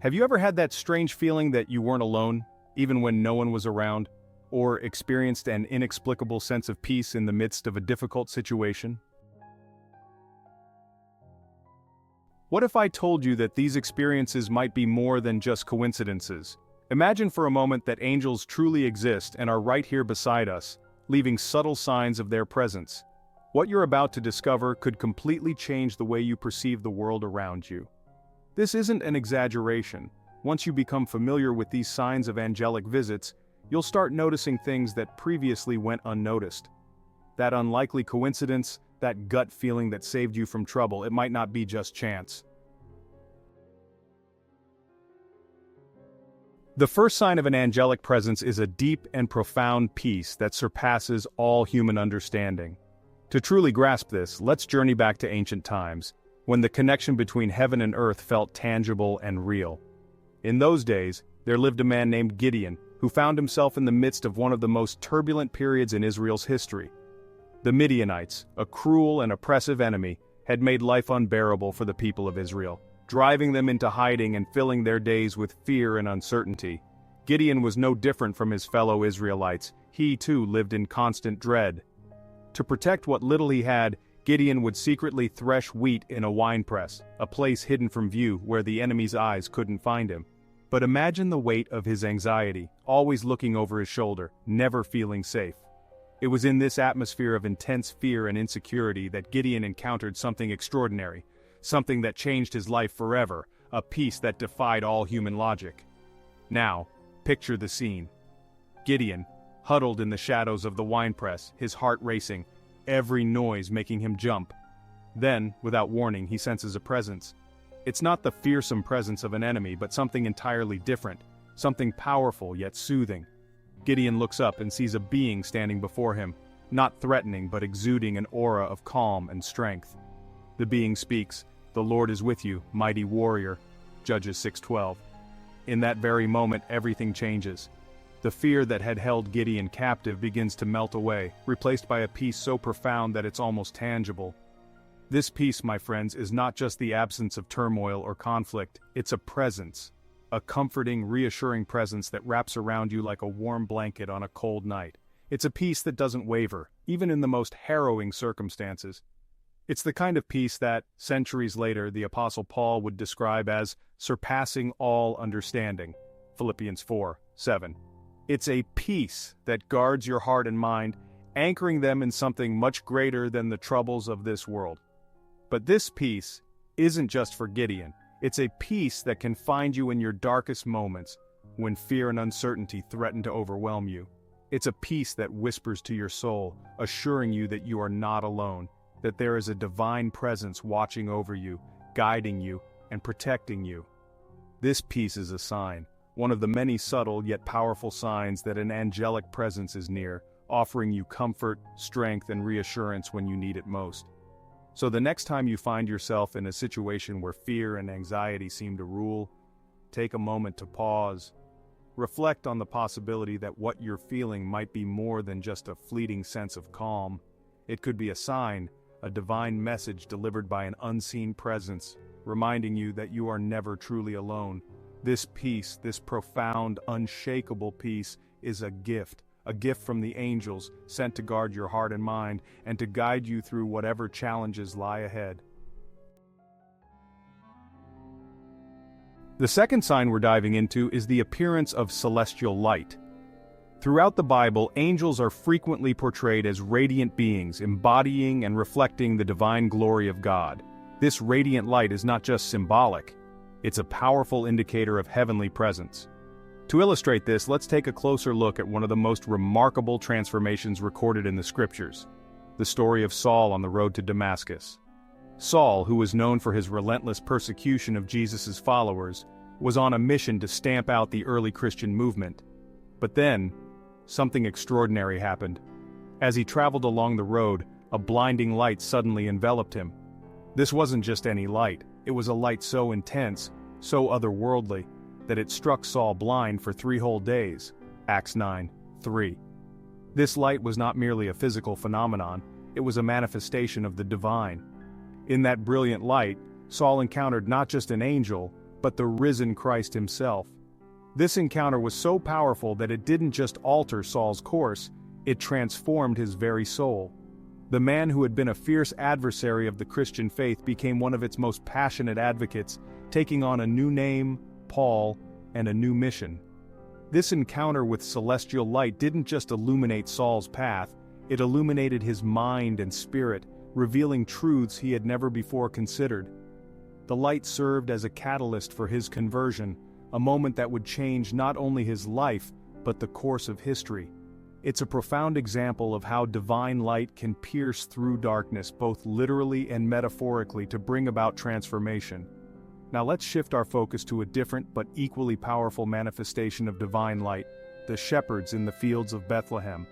Have you ever had that strange feeling that you weren't alone, even when no one was around, or experienced an inexplicable sense of peace in the midst of a difficult situation? What if I told you that these experiences might be more than just coincidences? Imagine for a moment that angels truly exist and are right here beside us, leaving subtle signs of their presence. What you're about to discover could completely change the way you perceive the world around you. This isn't an exaggeration. Once you become familiar with these signs of angelic visits, you'll start noticing things that previously went unnoticed. That unlikely coincidence, that gut feeling that saved you from trouble, it might not be just chance. The first sign of an angelic presence is a deep and profound peace that surpasses all human understanding. To truly grasp this, let's journey back to ancient times, when the connection between heaven and earth felt tangible and real. In those days, there lived a man named Gideon, who found himself in the midst of one of the most turbulent periods in Israel's history. The Midianites, a cruel and oppressive enemy, had made life unbearable for the people of Israel, driving them into hiding and filling their days with fear and uncertainty. Gideon was no different from his fellow Israelites. He too lived in constant dread. To protect what little he had, Gideon would secretly thresh wheat in a winepress, a place hidden from view where the enemy's eyes couldn't find him. But imagine the weight of his anxiety, always looking over his shoulder, never feeling safe. It was in this atmosphere of intense fear and insecurity that Gideon encountered something extraordinary, something that changed his life forever, a peace that defied all human logic. Now, picture the scene. Gideon, huddled in the shadows of the winepress, his heart racing, every noise making him jump. Then, without warning, he senses a presence. It's not the fearsome presence of an enemy, but something entirely different, something powerful yet soothing. Gideon looks up and sees a being standing before him, not threatening but exuding an aura of calm and strength. The being speaks, "The Lord is with you, mighty warrior," Judges 6:12. In that very moment, everything changes. The fear that had held Gideon captive begins to melt away, replaced by a peace so profound that it's almost tangible. This peace, my friends, is not just the absence of turmoil or conflict, it's a presence. A comforting, reassuring presence that wraps around you like a warm blanket on a cold night. It's a peace that doesn't waver, even in the most harrowing circumstances. It's the kind of peace that, centuries later, the Apostle Paul would describe as surpassing all understanding. Philippians 4:7. It's a peace that guards your heart and mind, anchoring them in something much greater than the troubles of this world. But this peace isn't just for Gideon. It's a peace that can find you in your darkest moments, when fear and uncertainty threaten to overwhelm you. It's a peace that whispers to your soul, assuring you that you are not alone, that there is a divine presence watching over you, guiding you, and protecting you. This peace is a sign, one of the many subtle yet powerful signs that an angelic presence is near, offering you comfort, strength, and reassurance when you need it most. So the next time you find yourself in a situation where fear and anxiety seem to rule, take a moment to pause. Reflect on the possibility that what you're feeling might be more than just a fleeting sense of calm. It could be a sign, a divine message delivered by an unseen presence, reminding you that you are never truly alone. This peace, this profound, unshakable peace, is a gift from the angels, sent to guard your heart and mind, and to guide you through whatever challenges lie ahead. The second sign we're diving into is the appearance of celestial light. Throughout the Bible, angels are frequently portrayed as radiant beings, embodying and reflecting the divine glory of God. This radiant light is not just symbolic, it's a powerful indicator of heavenly presence. To illustrate this, let's take a closer look at one of the most remarkable transformations recorded in the scriptures, the story of Saul on the road to Damascus. Saul, who was known for his relentless persecution of Jesus' followers, was on a mission to stamp out the early Christian movement. But then, something extraordinary happened. As he traveled along the road, a blinding light suddenly enveloped him. This wasn't just any light, it was a light so intense, so otherworldly, that it struck Saul blind for 3 whole days. Acts 9:3. This light was not merely a physical phenomenon, it was a manifestation of the divine. In that brilliant light, Saul encountered not just an angel, but the risen Christ himself. This encounter was so powerful that it didn't just alter Saul's course, it transformed his very soul. The man who had been a fierce adversary of the Christian faith became one of its most passionate advocates, taking on a new name, Paul, and a new mission. This encounter with celestial light didn't just illuminate Saul's path, it illuminated his mind and spirit, revealing truths he had never before considered. The light served as a catalyst for his conversion, a moment that would change not only his life, but the course of history. It's a profound example of how divine light can pierce through darkness both literally and metaphorically to bring about transformation. Now let's shift our focus to a different but equally powerful manifestation of divine light, the shepherds in the fields of Bethlehem.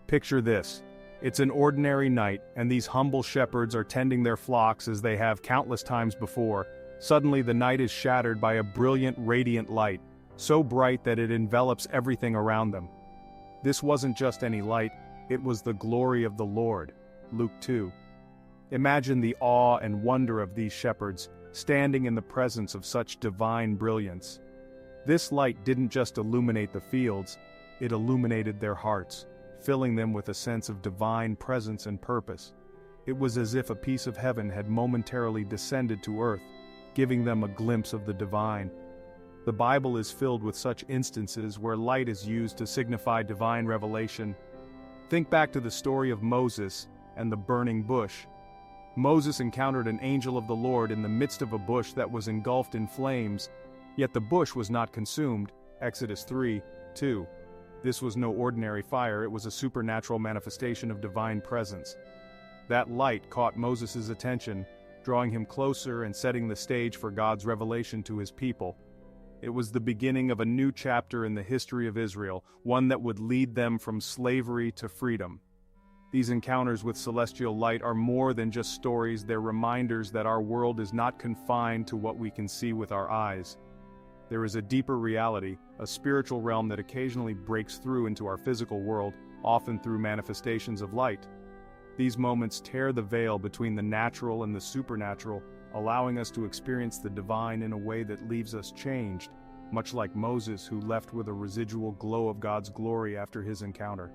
Picture this. It's an ordinary night, and these humble shepherds are tending their flocks as they have countless times before. Suddenly the night is shattered by a brilliant, radiant light, so bright that it envelops everything around them. This wasn't just any light, it was the glory of the Lord. Luke 2. Imagine the awe and wonder of these shepherds, standing in the presence of such divine brilliance. This light didn't just illuminate the fields, it illuminated their hearts, filling them with a sense of divine presence and purpose. It was as if a piece of heaven had momentarily descended to earth, giving them a glimpse of the divine. The Bible is filled with such instances where light is used to signify divine revelation. Think back to the story of Moses and the burning bush. Moses encountered an angel of the Lord in the midst of a bush that was engulfed in flames, yet the bush was not consumed. Exodus 3:2. This was no ordinary fire, it was a supernatural manifestation of divine presence. That light caught Moses' attention, drawing him closer and setting the stage for God's revelation to his people. It was the beginning of a new chapter in the history of Israel, one that would lead them from slavery to freedom. These encounters with celestial light are more than just stories, they're reminders that our world is not confined to what we can see with our eyes. There is a deeper reality, a spiritual realm that occasionally breaks through into our physical world, often through manifestations of light. These moments tear the veil between the natural and the supernatural, allowing us to experience the divine in a way that leaves us changed, much like Moses, who left with a residual glow of God's glory after his encounter.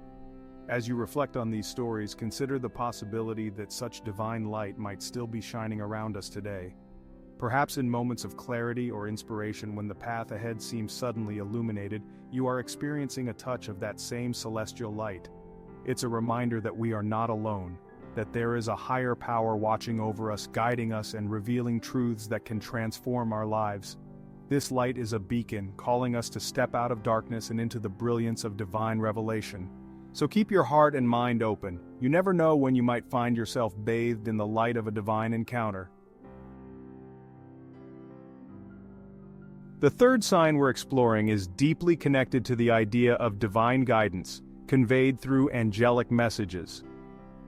As you reflect on these stories, consider the possibility that such divine light might still be shining around us today. Perhaps in moments of clarity or inspiration when the path ahead seems suddenly illuminated, you are experiencing a touch of that same celestial light. It's a reminder that we are not alone, that there is a higher power watching over us, guiding us and revealing truths that can transform our lives. This light is a beacon, calling us to step out of darkness and into the brilliance of divine revelation. So keep your heart and mind open. You never know when you might find yourself bathed in the light of a divine encounter. The third sign we're exploring is deeply connected to the idea of divine guidance, conveyed through angelic messages.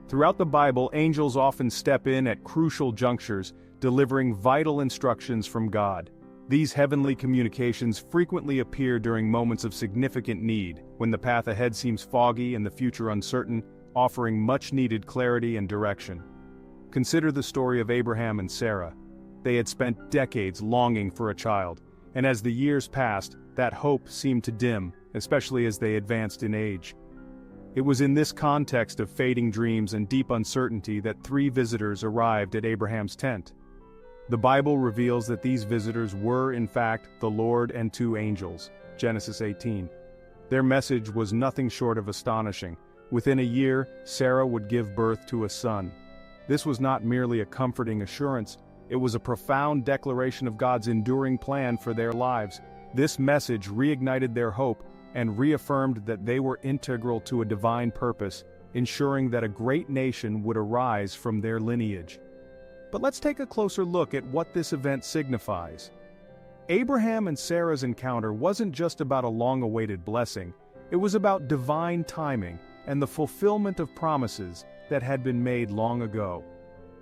Throughout the Bible, angels often step in at crucial junctures, delivering vital instructions from God. These heavenly communications frequently appear during moments of significant need, when the path ahead seems foggy and the future uncertain, offering much-needed clarity and direction. Consider the story of Abraham and Sarah. They had spent decades longing for a child, and as the years passed, that hope seemed to dim, especially as they advanced in age. It was in this context of fading dreams and deep uncertainty that 3 visitors arrived at Abraham's tent. The Bible reveals that these visitors were, in fact, the Lord and 2 angels, Genesis 18. Their message was nothing short of astonishing. Within a year, Sarah would give birth to a son. This was not merely a comforting assurance, it was a profound declaration of God's enduring plan for their lives. This message reignited their hope and reaffirmed that they were integral to a divine purpose, ensuring that a great nation would arise from their lineage. But let's take a closer look at what this event signifies. Abraham and Sarah's encounter wasn't just about a long-awaited blessing, it was about divine timing and the fulfillment of promises that had been made long ago.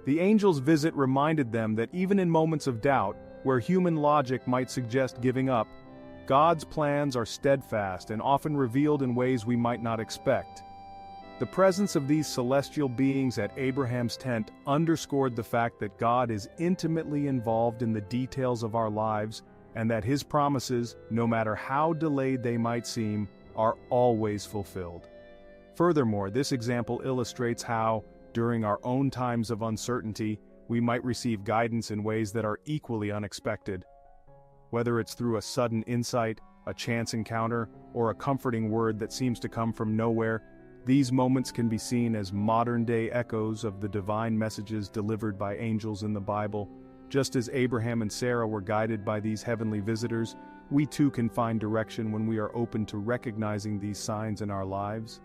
The angel's visit reminded them that even in moments of doubt, where human logic might suggest giving up, God's plans are steadfast and often revealed in ways we might not expect. The presence of these celestial beings at Abraham's tent underscored the fact that God is intimately involved in the details of our lives, and that his promises, no matter how delayed they might seem, are always fulfilled. Furthermore, this example illustrates how, during our own times of uncertainty, we might receive guidance in ways that are equally unexpected. Whether it's through a sudden insight, a chance encounter, or a comforting word that seems to come from nowhere, these moments can be seen as modern-day echoes of the divine messages delivered by angels in the Bible. Just as Abraham and Sarah were guided by these heavenly visitors, we too can find direction when we are open to recognizing these signs in our lives.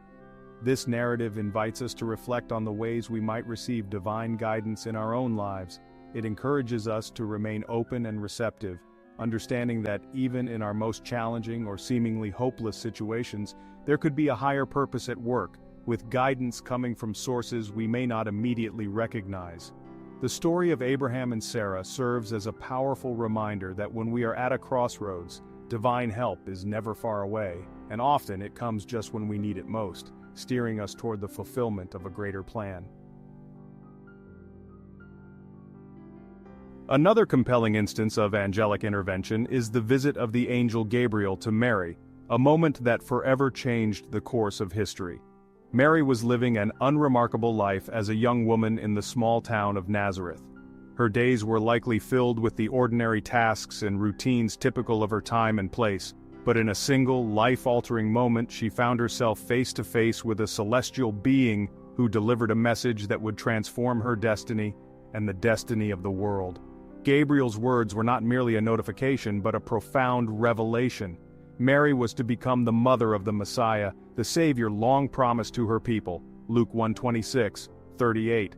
This narrative invites us to reflect on the ways we might receive divine guidance in our own lives. It encourages us to remain open and receptive, understanding that even in our most challenging or seemingly hopeless situations, there could be a higher purpose at work, with guidance coming from sources we may not immediately recognize. The story of Abraham and Sarah serves as a powerful reminder that when we are at a crossroads, divine help is never far away, and often it comes just when we need it most, steering us toward the fulfillment of a greater plan. Another compelling instance of angelic intervention is the visit of the angel Gabriel to Mary, a moment that forever changed the course of history. Mary was living an unremarkable life as a young woman in the small town of Nazareth. Her days were likely filled with the ordinary tasks and routines typical of her time and place, but in a single, life-altering moment she found herself face to face with a celestial being who delivered a message that would transform her destiny and the destiny of the world. Gabriel's words were not merely a notification but a profound revelation. Mary was to become the mother of the Messiah, the Savior long promised to her people. Luke 1:26-38.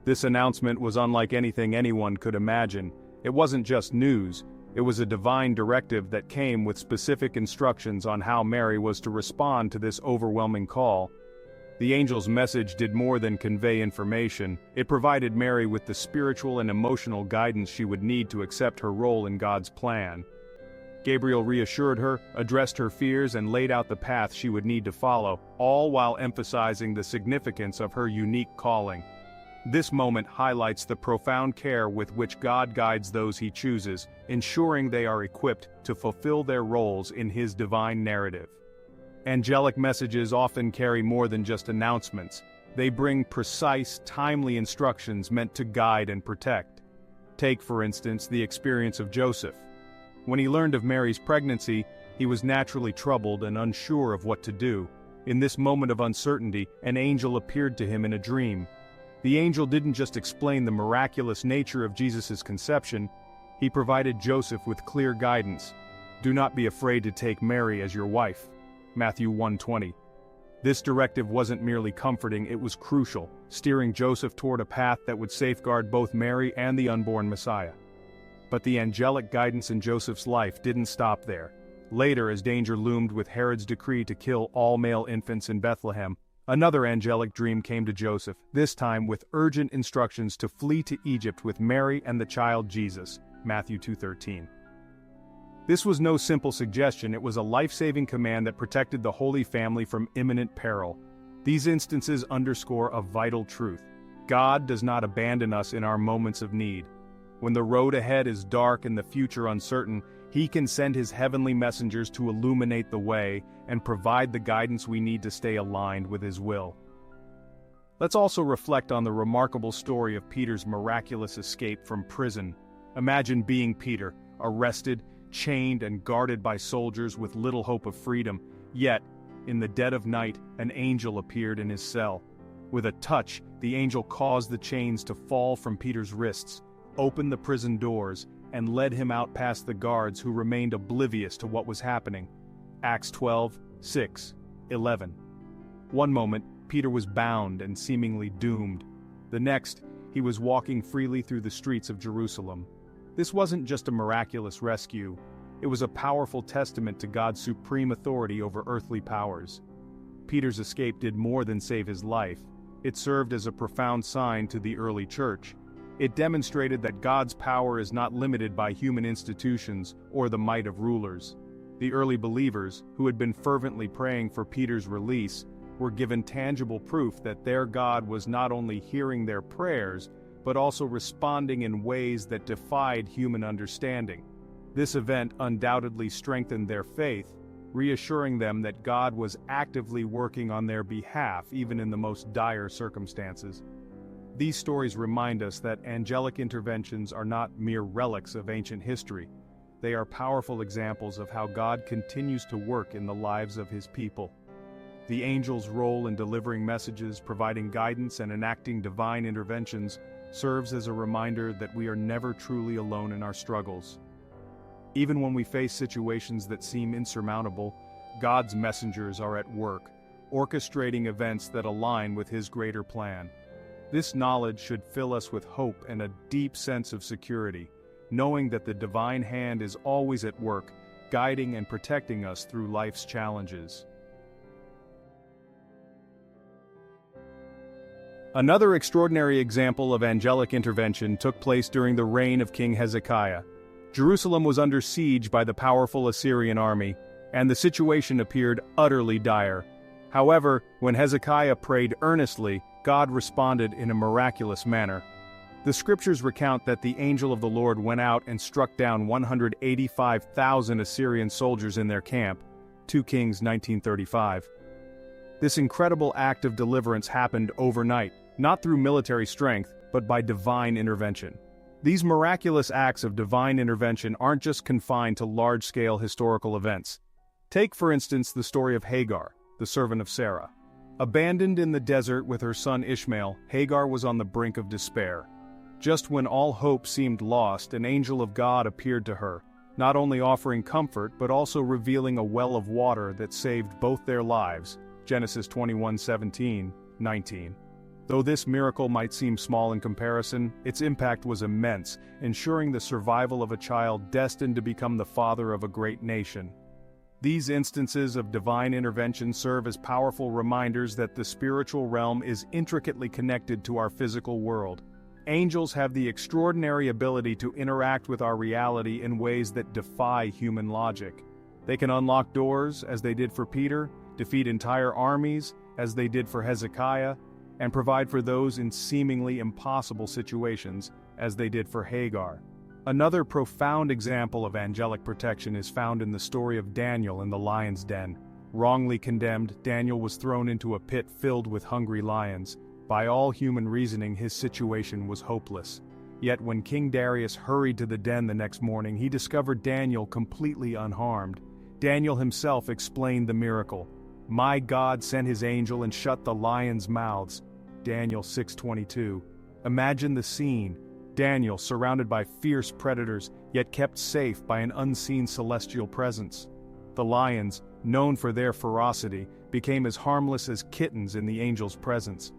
This announcement was unlike anything anyone could imagine. It wasn't just news, it was a divine directive that came with specific instructions on how Mary was to respond to this overwhelming call. The angel's message did more than convey information. It provided Mary with the spiritual and emotional guidance she would need to accept her role in God's plan. Gabriel reassured her, addressed her fears, and laid out the path she would need to follow, all while emphasizing the significance of her unique calling. This moment highlights the profound care with which God guides those he chooses, ensuring they are equipped to fulfill their roles in his divine narrative. Angelic messages often carry more than just announcements. They bring precise, timely instructions meant to guide and protect. Take, for instance, the experience of Joseph. When he learned of Mary's pregnancy, he was naturally troubled and unsure of what to do. In this moment of uncertainty, an angel appeared to him in a dream. The angel didn't just explain the miraculous nature of Jesus' conception, he provided Joseph with clear guidance. Do not be afraid to take Mary as your wife. Matthew 1:20. This directive wasn't merely comforting, it was crucial, steering Joseph toward a path that would safeguard both Mary and the unborn Messiah. But the angelic guidance in Joseph's life didn't stop there. Later, as danger loomed with Herod's decree to kill all male infants in Bethlehem, another angelic dream came to Joseph, this time with urgent instructions to flee to Egypt with Mary and the child Jesus. Matthew 2:13. This was no simple suggestion, it was a life-saving command that protected the Holy Family from imminent peril. These instances underscore a vital truth. God does not abandon us in our moments of need. When the road ahead is dark and the future uncertain, he can send his heavenly messengers to illuminate the way and provide the guidance we need to stay aligned with his will. Let's also reflect on the remarkable story of Peter's miraculous escape from prison. Imagine being Peter, arrested, chained and guarded by soldiers with little hope of freedom. Yet, in the dead of night, an angel appeared in his cell. With a touch, the angel caused the chains to fall from Peter's wrists, opened the prison doors, and led him out past the guards who remained oblivious to what was happening. Acts 12:6-11. One moment, Peter was bound and seemingly doomed. The next, he was walking freely through the streets of Jerusalem. This wasn't just a miraculous rescue, it was a powerful testament to God's supreme authority over earthly powers. Peter's escape did more than save his life. It served as a profound sign to the early church. It demonstrated that God's power is not limited by human institutions or the might of rulers. The early believers, who had been fervently praying for Peter's release, were given tangible proof that their God was not only hearing their prayers, but also responding in ways that defied human understanding. This event undoubtedly strengthened their faith, reassuring them that God was actively working on their behalf even in the most dire circumstances. These stories remind us that angelic interventions are not mere relics of ancient history. They are powerful examples of how God continues to work in the lives of His people. The angel's role in delivering messages, providing guidance, and enacting divine interventions serves as a reminder that we are never truly alone in our struggles. Even when we face situations that seem insurmountable, God's messengers are at work, orchestrating events that align with His greater plan. This knowledge should fill us with hope and a deep sense of security, knowing that the divine hand is always at work, guiding and protecting us through life's challenges. Another extraordinary example of angelic intervention took place during the reign of King Hezekiah. Jerusalem was under siege by the powerful Assyrian army, and the situation appeared utterly dire. However, when Hezekiah prayed earnestly, God responded in a miraculous manner. The scriptures recount that the angel of the Lord went out and struck down 185,000 Assyrian soldiers in their camp, 2 Kings 19:35. This incredible act of deliverance happened overnight, not through military strength, but by divine intervention. These miraculous acts of divine intervention aren't just confined to large-scale historical events. Take, for instance, the story of Hagar, the servant of Sarah. Abandoned in the desert with her son Ishmael, Hagar was on the brink of despair. Just when all hope seemed lost, an angel of God appeared to her, not only offering comfort but also revealing a well of water that saved both their lives. Genesis 21:17-19. Though this miracle might seem small in comparison, its impact was immense, ensuring the survival of a child destined to become the father of a great nation. These instances of divine intervention serve as powerful reminders that the spiritual realm is intricately connected to our physical world. Angels have the extraordinary ability to interact with our reality in ways that defy human logic. They can unlock doors, as they did for Peter, defeat entire armies, as they did for Hezekiah, and provide for those in seemingly impossible situations, as they did for Hagar. Another profound example of angelic protection is found in the story of Daniel in the lion's den. Wrongly condemned, Daniel was thrown into a pit filled with hungry lions. By all human reasoning, his situation was hopeless. Yet when King Darius hurried to the den the next morning, he discovered Daniel completely unharmed. Daniel himself explained the miracle. "My God sent his angel and shut the lions' mouths." Daniel 6:22. Imagine the scene. Daniel surrounded by fierce predators, yet kept safe by an unseen celestial presence. The lions, known for their ferocity, became as harmless as kittens in the angel's presence.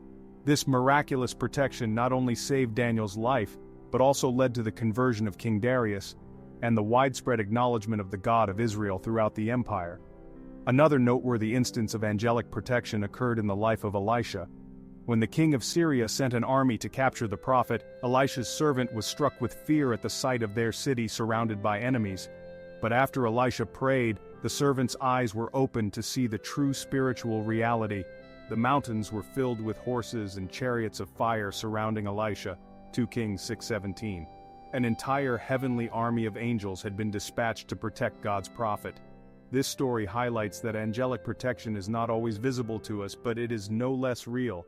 This miraculous protection not only saved Daniel's life, but also led to the conversion of King Darius, and the widespread acknowledgement of the God of Israel throughout the empire. Another noteworthy instance of angelic protection occurred in the life of Elisha. When the king of Syria sent an army to capture the prophet, Elisha's servant was struck with fear at the sight of their city surrounded by enemies. But after Elisha prayed, the servant's eyes were opened to see the true spiritual reality. The mountains were filled with horses and chariots of fire surrounding Elisha, 2 Kings 6:17. An entire heavenly army of angels had been dispatched to protect God's prophet. This story highlights that angelic protection is not always visible to us, but it is no less real.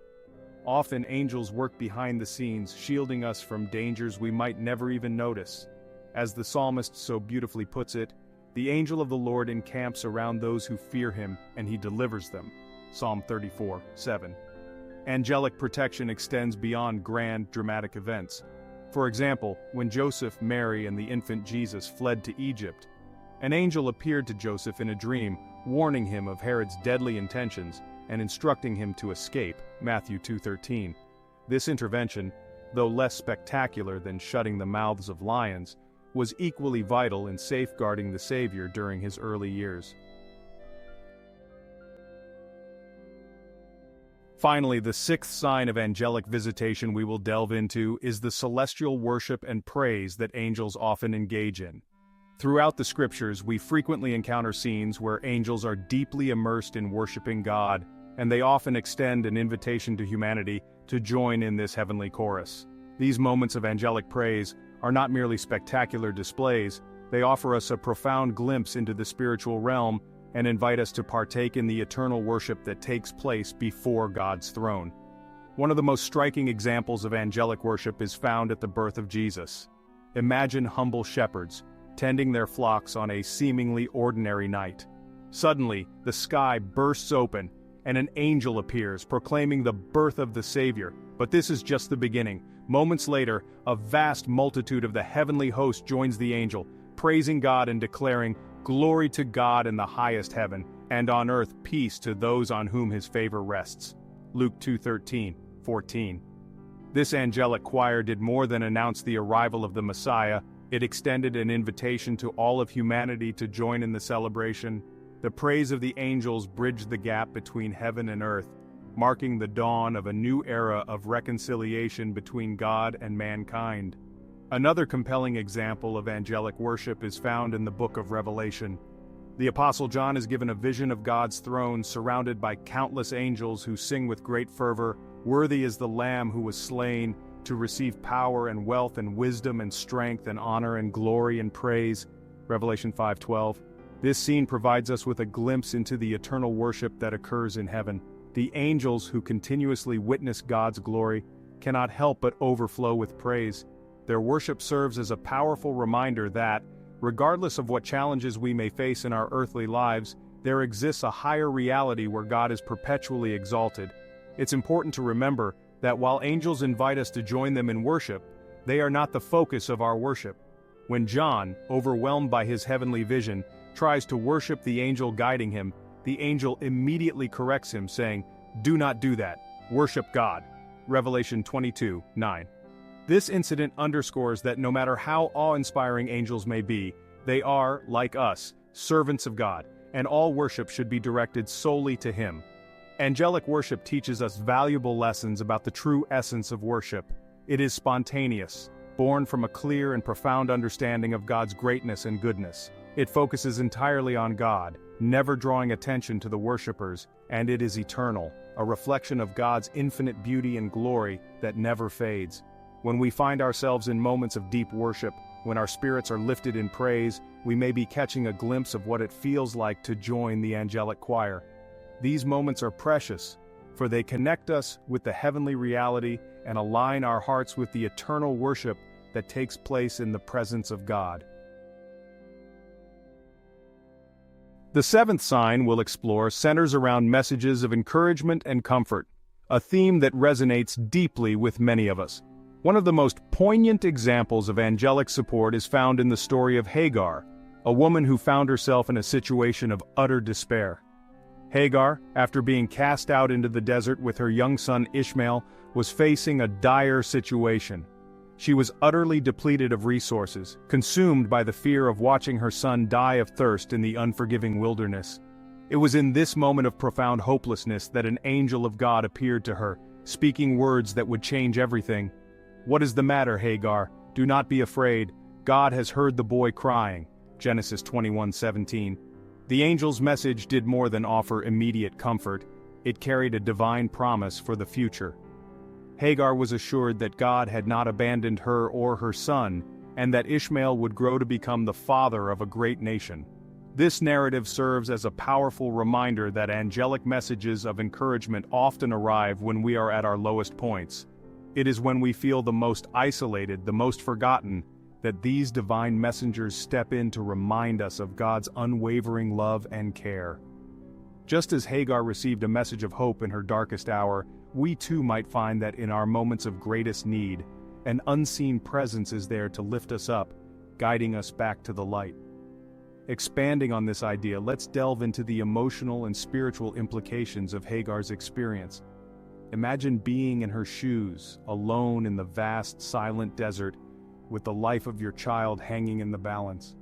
Often angels work behind the scenes, shielding us from dangers we might never even notice. As the psalmist so beautifully puts it, "The angel of the Lord encamps around those who fear him, and he delivers them." Psalm 34:7. Angelic protection extends beyond grand, dramatic events. For example, when Joseph, Mary, and the infant Jesus fled to Egypt, an angel appeared to Joseph in a dream, warning him of Herod's deadly intentions and instructing him to escape, Matthew 2:13. This intervention, though less spectacular than shutting the mouths of lions, was equally vital in safeguarding the Savior during his early years. Finally, the sixth sign of angelic visitation we will delve into is the celestial worship and praise that angels often engage in. Throughout the scriptures, we frequently encounter scenes where angels are deeply immersed in worshiping God, and they often extend an invitation to humanity to join in this heavenly chorus. These moments of angelic praise are not merely spectacular displays, They offer us a profound glimpse into the spiritual realm and invite us to partake in the eternal worship that takes place before God's throne. One of the most striking examples of angelic worship is found at the birth of Jesus. Imagine humble shepherds, tending their flocks on a seemingly ordinary night. Suddenly, the sky bursts open, and an angel appears, proclaiming the birth of the Savior. But this is just the beginning. Moments later, a vast multitude of the heavenly host joins the angel, praising God and declaring, "Glory to God in the highest heaven, and on earth peace to those on whom his favor rests." Luke 2:13-14. This angelic choir did more than announce the arrival of the Messiah. It extended an invitation to all of humanity to join in the celebration. The praise of the angels bridged the gap between heaven and earth, marking the dawn of a new era of reconciliation between God and mankind. Another compelling example of angelic worship is found in the book of Revelation. The Apostle John is given a vision of God's throne surrounded by countless angels who sing with great fervor, "Worthy is the Lamb who was slain, to receive power and wealth and wisdom and strength and honor and glory and praise." Revelation 5:12. This scene provides us with a glimpse into the eternal worship that occurs in heaven. The angels who continuously witness God's glory cannot help but overflow with praise. Their worship serves as a powerful reminder that, regardless of what challenges we may face in our earthly lives, there exists a higher reality where God is perpetually exalted. It's important to remember that while angels invite us to join them in worship, they are not the focus of our worship. When John, overwhelmed by his heavenly vision, tries to worship the angel guiding him, the angel immediately corrects him, saying, "Do not do that, worship God." Revelation 22:9. This incident underscores that no matter how awe-inspiring angels may be, they are, like us, servants of God, and all worship should be directed solely to Him. Angelic worship teaches us valuable lessons about the true essence of worship. It is spontaneous, born from a clear and profound understanding of God's greatness and goodness. It focuses entirely on God, never drawing attention to the worshipers, and it is eternal, a reflection of God's infinite beauty and glory that never fades. When we find ourselves in moments of deep worship, when our spirits are lifted in praise, we may be catching a glimpse of what it feels like to join the angelic choir. These moments are precious, for they connect us with the heavenly reality and align our hearts with the eternal worship that takes place in the presence of God. The seventh sign we'll explore centers around messages of encouragement and comfort, a theme that resonates deeply with many of us. One of the most poignant examples of angelic support is found in the story of Hagar, a woman who found herself in a situation of utter despair. Hagar, after being cast out into the desert with her young son Ishmael, was facing a dire situation. She was utterly depleted of resources, consumed by the fear of watching her son die of thirst in the unforgiving wilderness. It was in this moment of profound hopelessness that an angel of God appeared to her, speaking words that would change everything. "What is the matter, Hagar? Do not be afraid. God has heard the boy crying." Genesis 21:17. The angel's message did more than offer immediate comfort. It carried a divine promise for the future. Hagar was assured that God had not abandoned her or her son, and that Ishmael would grow to become the father of a great nation. This narrative serves as a powerful reminder that angelic messages of encouragement often arrive when we are at our lowest points. It is when we feel the most isolated, the most forgotten, that these divine messengers step in to remind us of God's unwavering love and care. Just as Hagar received a message of hope in her darkest hour, we too might find that in our moments of greatest need, an unseen presence is there to lift us up, guiding us back to the light. Expanding on this idea, let's delve into the emotional and spiritual implications of Hagar's experience. Imagine being in her shoes, alone in the vast, silent desert, with the life of your child hanging in the balance.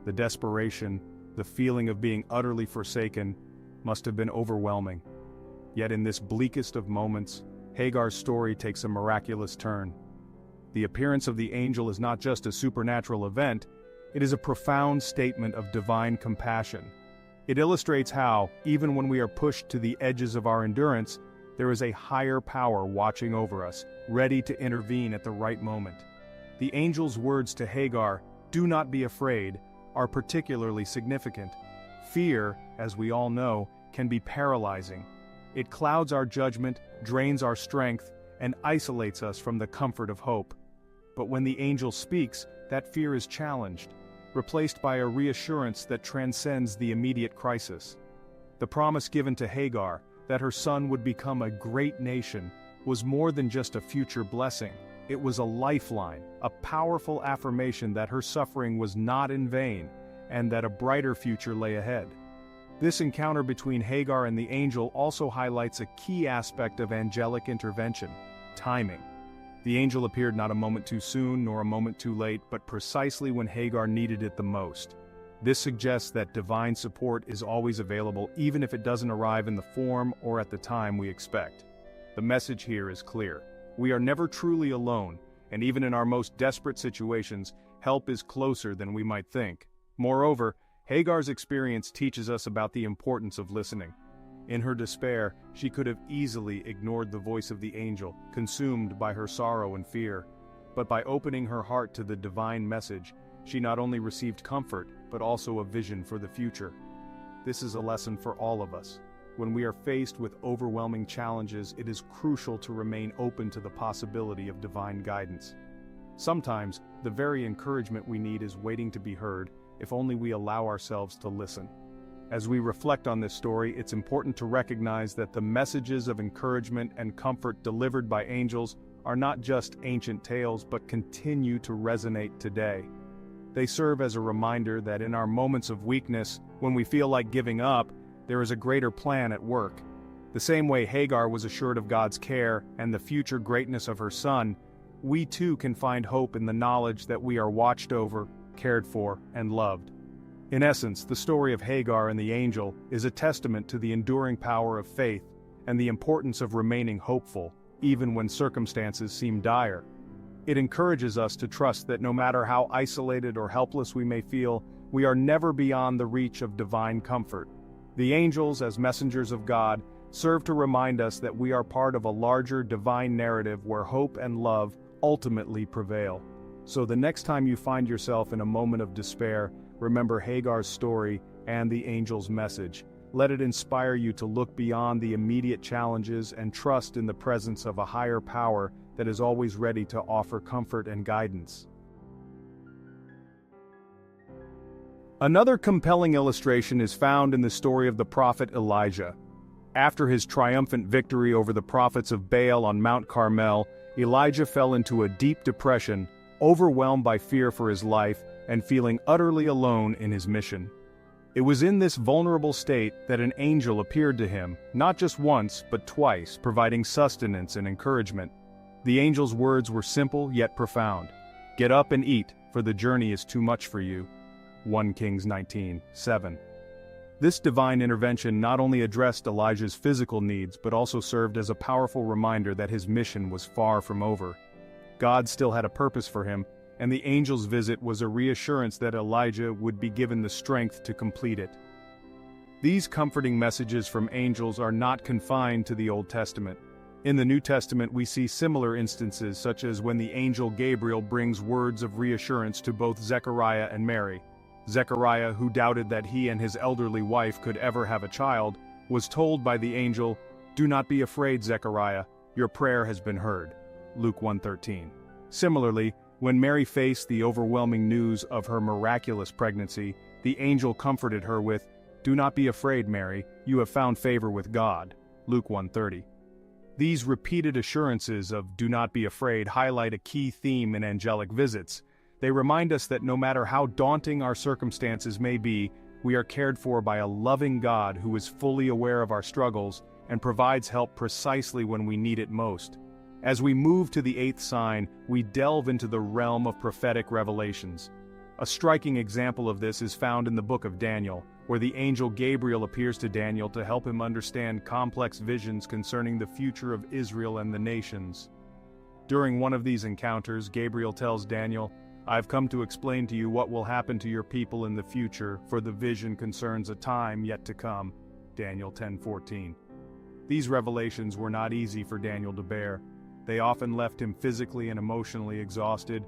The desperation, the feeling of being utterly forsaken, must have been overwhelming. Yet in this bleakest of moments, Hagar's story takes a miraculous turn. The appearance of the angel is not just a supernatural event, it is a profound statement of divine compassion. It illustrates how, even when we are pushed to the edges of our endurance, there is a higher power watching over us, ready to intervene at the right moment. The angel's words to Hagar, "Do not be afraid, are particularly significant. Fear, as we all know, can be paralyzing. It clouds our judgment, drains our strength, and isolates us from the comfort of hope. But when the angel speaks, that fear is challenged, replaced by a reassurance that transcends the immediate crisis. The promise given to Hagar, that her son would become a great nation, was more than just a future blessing. It was a lifeline, a powerful affirmation that her suffering was not in vain, and that a brighter future lay ahead. This encounter between Hagar and the angel also highlights a key aspect of angelic intervention: timing. The angel appeared not a moment too soon nor a moment too late, but precisely when Hagar needed it the most. This suggests that divine support is always available, even if it doesn't arrive in the form or at the time we expect. The message here is clear. We are never truly alone, and even in our most desperate situations, help is closer than we might think. Moreover, Hagar's experience teaches us about the importance of listening. In her despair, she could have easily ignored the voice of the angel, consumed by her sorrow and fear. But by opening her heart to the divine message, she not only received comfort, but also a vision for the future. This is a lesson for all of us. When we are faced with overwhelming challenges, it is crucial to remain open to the possibility of divine guidance. Sometimes, the very encouragement we need is waiting to be heard, if only we allow ourselves to listen. As we reflect on this story, it's important to recognize that the messages of encouragement and comfort delivered by angels are not just ancient tales but continue to resonate today. They serve as a reminder that in our moments of weakness, when we feel like giving up, there is a greater plan at work. The same way Hagar was assured of God's care and the future greatness of her son, we too can find hope in the knowledge that we are watched over, cared for, and loved. In essence, the story of Hagar and the angel is a testament to the enduring power of faith and the importance of remaining hopeful, even when circumstances seem dire. It encourages us to trust that no matter how isolated or helpless we may feel, we are never beyond the reach of divine comfort. The angels, as messengers of God, serve to remind us that we are part of a larger divine narrative where hope and love ultimately prevail. So the next time you find yourself in a moment of despair, remember Hagar's story and the angel's message. Let it inspire you to look beyond the immediate challenges and trust in the presence of a higher power that is always ready to offer comfort and guidance. Another compelling illustration is found in the story of the prophet Elijah. After his triumphant victory over the prophets of Baal on Mount Carmel, Elijah fell into a deep depression, overwhelmed by fear for his life and feeling utterly alone in his mission. It was in this vulnerable state that an angel appeared to him, not just once but twice, providing sustenance and encouragement. The angel's words were simple yet profound. "Get up and eat, for the journey is too much for you." 1 Kings 19:7. This divine intervention not only addressed Elijah's physical needs but also served as a powerful reminder that his mission was far from over. God still had a purpose for him, and the angel's visit was a reassurance that Elijah would be given the strength to complete it. These comforting messages from angels are not confined to the Old Testament. In the New Testament we see similar instances, such as when the angel Gabriel brings words of reassurance to both Zechariah and Mary. Zechariah, who doubted that he and his elderly wife could ever have a child, was told by the angel, "Do not be afraid, Zechariah, your prayer has been heard." Luke 1:13. Similarly, when Mary faced the overwhelming news of her miraculous pregnancy, the angel comforted her with, "Do not be afraid, Mary, you have found favor with God." Luke 1:30. These repeated assurances of "do not be afraid" highlight a key theme in angelic visits. They remind us that no matter how daunting our circumstances may be, we are cared for by a loving God who is fully aware of our struggles and provides help precisely when we need it most. As we move to the eighth sign, we delve into the realm of prophetic revelations. A striking example of this is found in the book of Daniel, where the angel Gabriel appears to Daniel to help him understand complex visions concerning the future of Israel and the nations. During one of these encounters, Gabriel tells Daniel, "I've come to explain to you what will happen to your people in the future, for the vision concerns a time yet to come." Daniel 10:14. These revelations were not easy for Daniel to bear. They often left him physically and emotionally exhausted,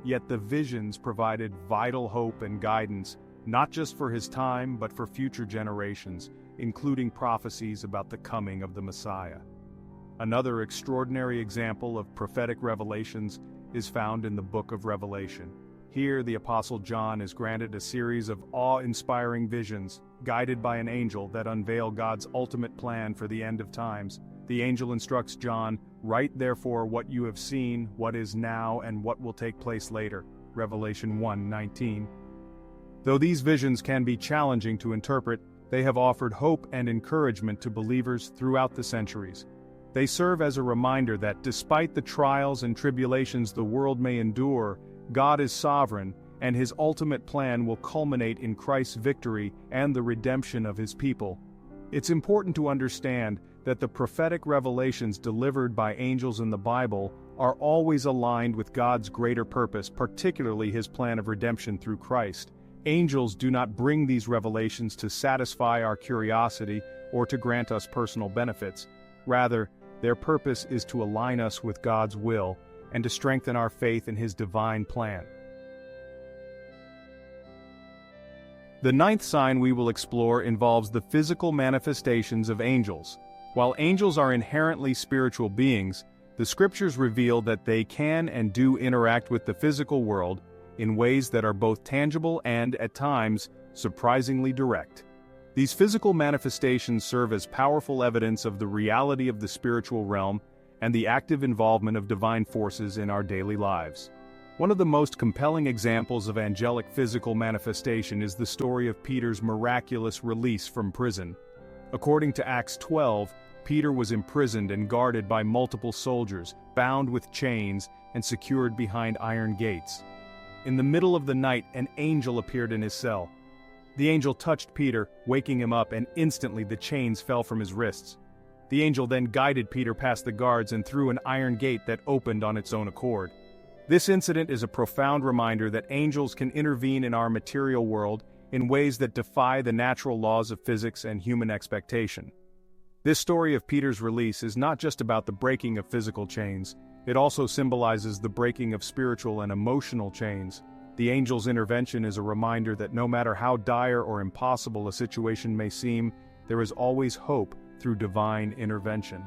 yet the visions provided vital hope and guidance, not just for his time but for future generations, including prophecies about the coming of the Messiah. Another extraordinary example of prophetic revelations is found in the book of Revelation. Here, the Apostle John is granted a series of awe-inspiring visions, guided by an angel that unveil God's ultimate plan for the end of times. The angel instructs John, "Write therefore what you have seen, what is now, and what will take place later." Revelation 1:19. Though these visions can be challenging to interpret, they have offered hope and encouragement to believers throughout the centuries. They serve as a reminder that despite the trials and tribulations the world may endure, God is sovereign, and his ultimate plan will culminate in Christ's victory and the redemption of his people. It's important to understand that the prophetic revelations delivered by angels in the Bible are always aligned with God's greater purpose, particularly his plan of redemption through Christ. Angels do not bring these revelations to satisfy our curiosity or to grant us personal benefits. Rather, their purpose is to align us with God's will and to strengthen our faith in his divine plan. The ninth sign we will explore involves the physical manifestations of angels. While angels are inherently spiritual beings, the scriptures reveal that they can and do interact with the physical world in ways that are both tangible and, at times, surprisingly direct. These physical manifestations serve as powerful evidence of the reality of the spiritual realm and the active involvement of divine forces in our daily lives. One of the most compelling examples of angelic physical manifestation is the story of Peter's miraculous release from prison. According to Acts 12, Peter was imprisoned and guarded by multiple soldiers, bound with chains and secured behind iron gates. In the middle of the night, an angel appeared in his cell. The angel touched Peter, waking him up, and instantly the chains fell from his wrists. The angel then guided Peter past the guards and through an iron gate that opened on its own accord. This incident is a profound reminder that angels can intervene in our material world in ways that defy the natural laws of physics and human expectation. This story of Peter's release is not just about the breaking of physical chains, it also symbolizes the breaking of spiritual and emotional chains. The angel's intervention is a reminder that no matter how dire or impossible a situation may seem, there is always hope through divine intervention.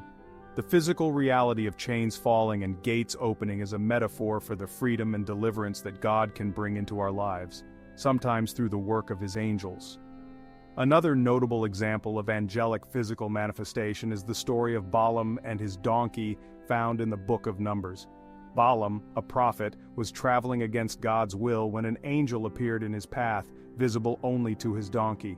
The physical reality of chains falling and gates opening is a metaphor for the freedom and deliverance that God can bring into our lives, sometimes through the work of his angels. Another notable example of angelic physical manifestation is the story of Balaam and his donkey found in the book of Numbers. Balaam, a prophet, was traveling against God's will when an angel appeared in his path, visible only to his donkey.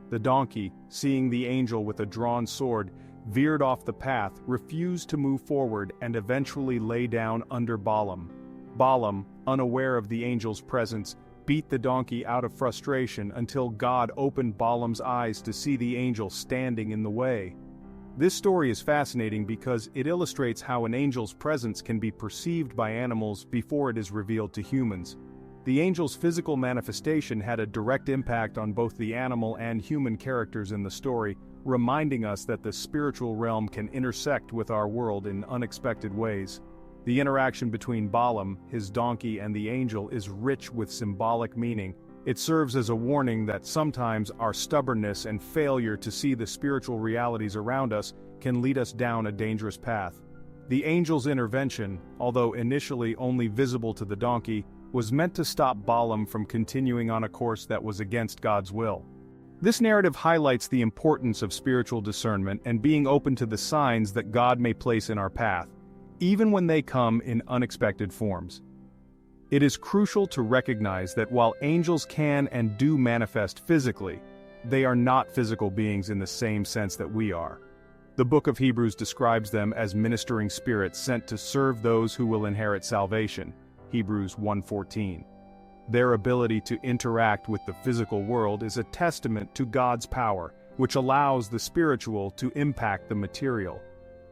The donkey, seeing the angel with a drawn sword, veered off the path, refused to move forward, and eventually lay down under Balaam. Balaam, unaware of the angel's presence, beat the donkey out of frustration until God opened Balaam's eyes to see the angel standing in the way. This story is fascinating because it illustrates how an angel's presence can be perceived by animals before it is revealed to humans. The angel's physical manifestation had a direct impact on both the animal and human characters in the story, reminding us that the spiritual realm can intersect with our world in unexpected ways. The interaction between Balaam, his donkey, and the angel is rich with symbolic meaning. It serves as a warning that sometimes our stubbornness and failure to see the spiritual realities around us can lead us down a dangerous path. The angel's intervention, although initially only visible to the donkey, was meant to stop Balaam from continuing on a course that was against God's will. This narrative highlights the importance of spiritual discernment and being open to the signs that God may place in our path, even when they come in unexpected forms. It is crucial to recognize that while angels can and do manifest physically, they are not physical beings in the same sense that we are. The book of Hebrews describes them as ministering spirits sent to serve those who will inherit salvation, Hebrews 1:14. Their ability to interact with the physical world is a testament to God's power, which allows the spiritual to impact the material.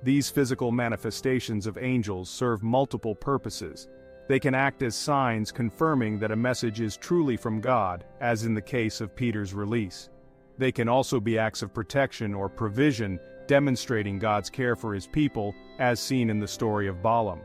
These physical manifestations of angels serve multiple purposes. They can act as signs confirming that a message is truly from God, as in the case of Peter's release. They can also be acts of protection or provision, demonstrating God's care for his people, as seen in the story of Balaam.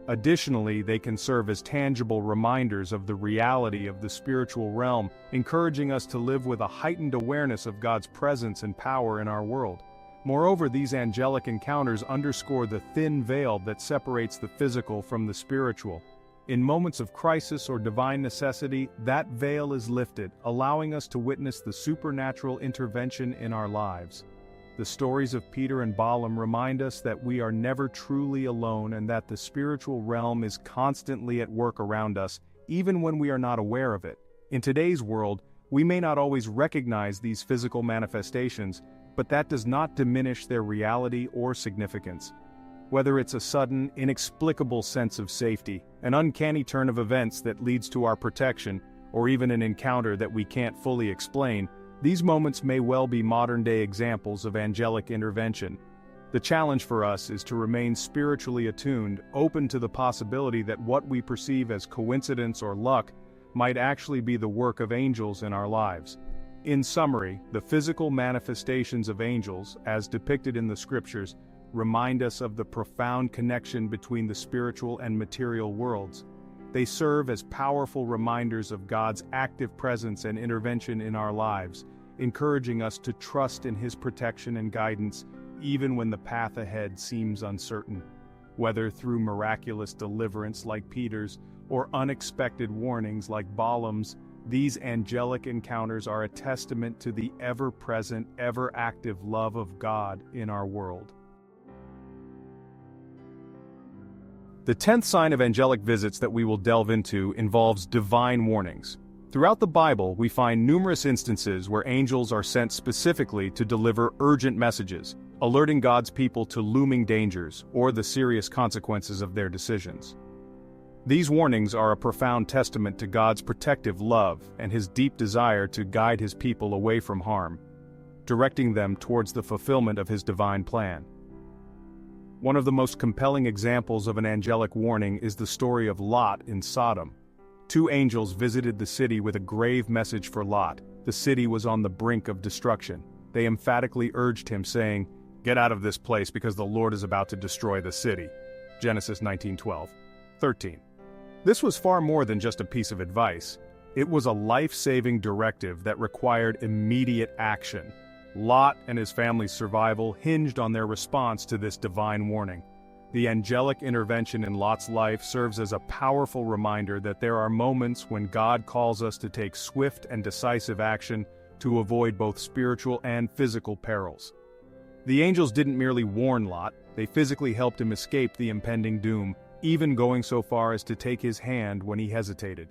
Additionally, they can serve as tangible reminders of the reality of the spiritual realm, encouraging us to live with a heightened awareness of God's presence and power in our world. Moreover, these angelic encounters underscore the thin veil that separates the physical from the spiritual. In moments of crisis or divine necessity, that veil is lifted, allowing us to witness the supernatural intervention in our lives. The stories of Peter and Balaam remind us that we are never truly alone and that the spiritual realm is constantly at work around us, even when we are not aware of it. In today's world, we may not always recognize these physical manifestations, but that does not diminish their reality or significance. Whether it's a sudden, inexplicable sense of safety, an uncanny turn of events that leads to our protection, or even an encounter that we can't fully explain, these moments may well be modern-day examples of angelic intervention. The challenge for us is to remain spiritually attuned, open to the possibility that what we perceive as coincidence or luck might actually be the work of angels in our lives. In summary, the physical manifestations of angels, as depicted in the scriptures, remind us of the profound connection between the spiritual and material worlds. They serve as powerful reminders of God's active presence and intervention in our lives, encouraging us to trust in His protection and guidance, even when the path ahead seems uncertain. Whether through miraculous deliverance like Peter's, or unexpected warnings like Balaam's, these angelic encounters are a testament to the ever-present, ever-active love of God in our world. The 10th sign of angelic visits that we will delve into involves divine warnings. Throughout the Bible, we find numerous instances where angels are sent specifically to deliver urgent messages, alerting God's people to looming dangers or the serious consequences of their decisions. These warnings are a profound testament to God's protective love and His deep desire to guide His people away from harm, directing them towards the fulfillment of His divine plan. One of the most compelling examples of an angelic warning is the story of Lot in Sodom. Two angels visited the city with a grave message for Lot. The city was on the brink of destruction. They emphatically urged him, saying, "Get out of this place because the Lord is about to destroy the city." Genesis 19:12-13. This was far more than just a piece of advice. It was a life-saving directive that required immediate action. Lot and his family's survival hinged on their response to this divine warning. The angelic intervention in Lot's life serves as a powerful reminder that there are moments when God calls us to take swift and decisive action to avoid both spiritual and physical perils. The angels didn't merely warn Lot, they physically helped him escape the impending doom, even going so far as to take his hand when he hesitated.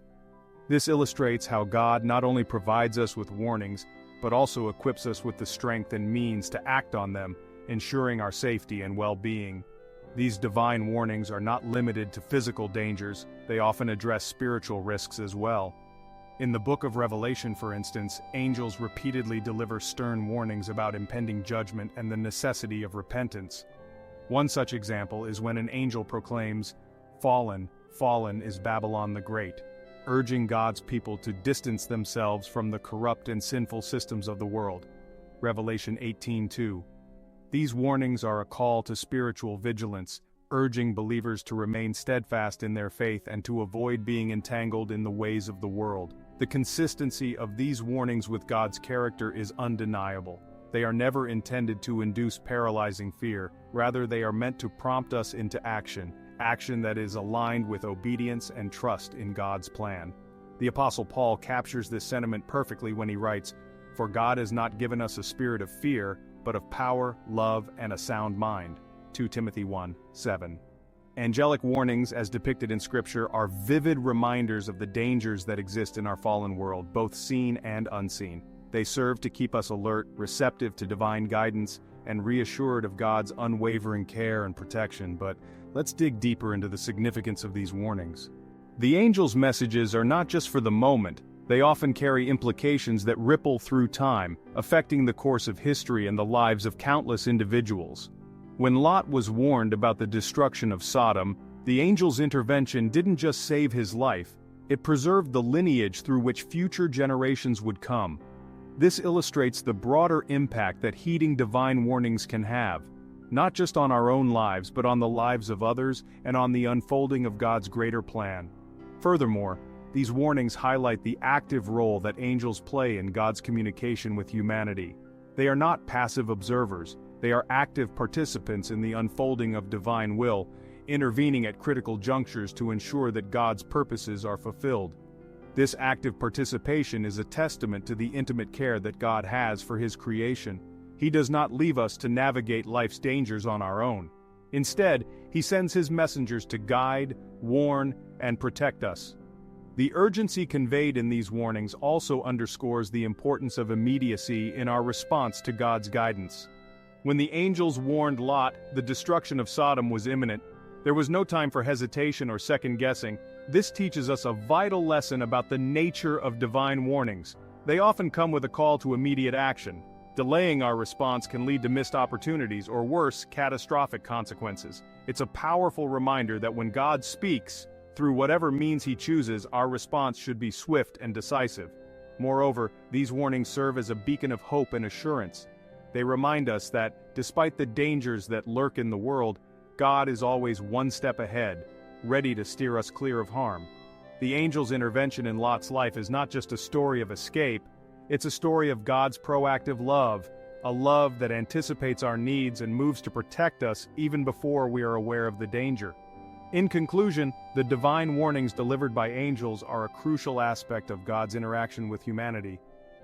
This illustrates how God not only provides us with warnings, but also equips us with the strength and means to act on them, ensuring our safety and well-being. These divine warnings are not limited to physical dangers, they often address spiritual risks as well. In the book of Revelation, for instance, angels repeatedly deliver stern warnings about impending judgment and the necessity of repentance. One such example is when an angel proclaims, "Fallen, fallen is Babylon the Great," urging God's people to distance themselves from the corrupt and sinful systems of the world. Revelation 18:2. These warnings are a call to spiritual vigilance, urging believers to remain steadfast in their faith and to avoid being entangled in the ways of the world. The consistency of these warnings with God's character is undeniable. They are never intended to induce paralyzing fear, rather they are meant to prompt us into action that is aligned with obedience and trust in God's plan. The Apostle Paul captures this sentiment perfectly when he writes, "For God has not given us a spirit of fear, but of power, love, and a sound mind." 2 Timothy 1:7. Angelic warnings, as depicted in Scripture, are vivid reminders of the dangers that exist in our fallen world, both seen and unseen. They serve to keep us alert, receptive to divine guidance, and reassured of God's unwavering care and protection. But let's dig deeper into the significance of these warnings. The angels' messages are not just for the moment, they often carry implications that ripple through time, affecting the course of history and the lives of countless individuals. When Lot was warned about the destruction of Sodom, the angel's intervention didn't just save his life, it preserved the lineage through which future generations would come. This illustrates the broader impact that heeding divine warnings can have. not just on our own lives but on the lives of others and on the unfolding of God's greater plan. Furthermore, these warnings highlight the active role that angels play in God's communication with humanity. They are not passive observers, they are active participants in the unfolding of divine will, intervening at critical junctures to ensure that God's purposes are fulfilled. This active participation is a testament to the intimate care that God has for His creation. He does not leave us to navigate life's dangers on our own. Instead, He sends His messengers to guide, warn, and protect us. The urgency conveyed in these warnings also underscores the importance of immediacy in our response to God's guidance. When the angels warned Lot the destruction of Sodom was imminent, there was no time for hesitation or second-guessing. This teaches us a vital lesson about the nature of divine warnings. They often come with a call to immediate action. Delaying our response can lead to missed opportunities or worse, catastrophic consequences. It's a powerful reminder that when God speaks, through whatever means He chooses, our response should be swift and decisive. Moreover, these warnings serve as a beacon of hope and assurance. They remind us that, despite the dangers that lurk in the world, God is always one step ahead, ready to steer us clear of harm. The angel's intervention in Lot's life is not just a story of escape, it's a story of God's proactive love, a love that anticipates our needs and moves to protect us even before we are aware of the danger. In conclusion, the divine warnings delivered by angels are a crucial aspect of God's interaction with humanity.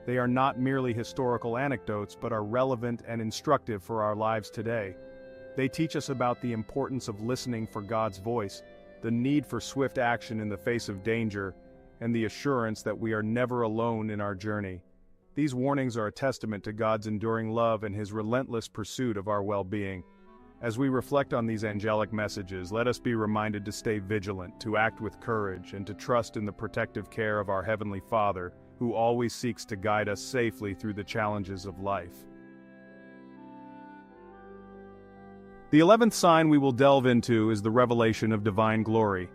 They are not merely historical anecdotes but are relevant and instructive for our lives today. They teach us about the importance of listening for God's voice, the need for swift action in the face of danger, and the assurance that we are never alone in our journey. These warnings are a testament to God's enduring love and His relentless pursuit of our well-being. As we reflect on these angelic messages, let us be reminded to stay vigilant, to act with courage, and to trust in the protective care of our Heavenly Father, who always seeks to guide us safely through the challenges of life. The 11th sign we will delve into is the revelation of divine glory.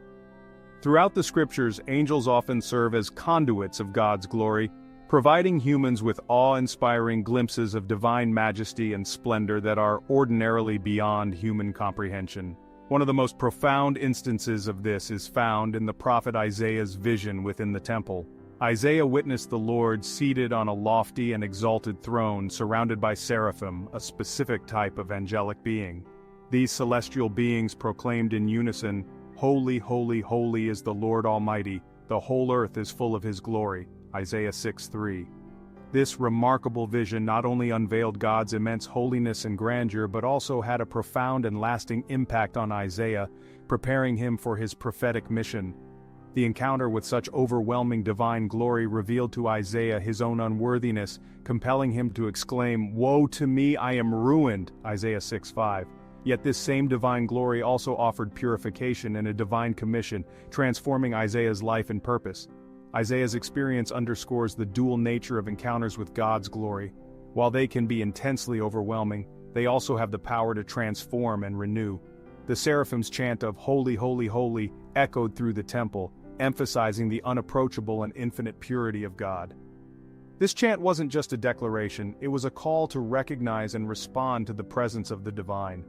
Throughout the Scriptures, angels often serve as conduits of God's glory, providing humans with awe-inspiring glimpses of divine majesty and splendor that are ordinarily beyond human comprehension. One of the most profound instances of this is found in the prophet Isaiah's vision within the temple. Isaiah witnessed the Lord seated on a lofty and exalted throne surrounded by seraphim, a specific type of angelic being. These celestial beings proclaimed in unison, "Holy, holy, holy is the Lord Almighty, the whole earth is full of His glory." Isaiah 6:3. This remarkable vision not only unveiled God's immense holiness and grandeur but also had a profound and lasting impact on Isaiah, preparing him for his prophetic mission. The encounter with such overwhelming divine glory revealed to Isaiah his own unworthiness, compelling him to exclaim, "Woe to me, I am ruined!" Isaiah 6:5. Yet this same divine glory also offered purification and a divine commission, transforming Isaiah's life and purpose. Isaiah's experience underscores the dual nature of encounters with God's glory. While they can be intensely overwhelming, they also have the power to transform and renew. The seraphim's chant of "Holy, holy, holy" echoed through the temple, emphasizing the unapproachable and infinite purity of God. This chant wasn't just a declaration, it was a call to recognize and respond to the presence of the divine.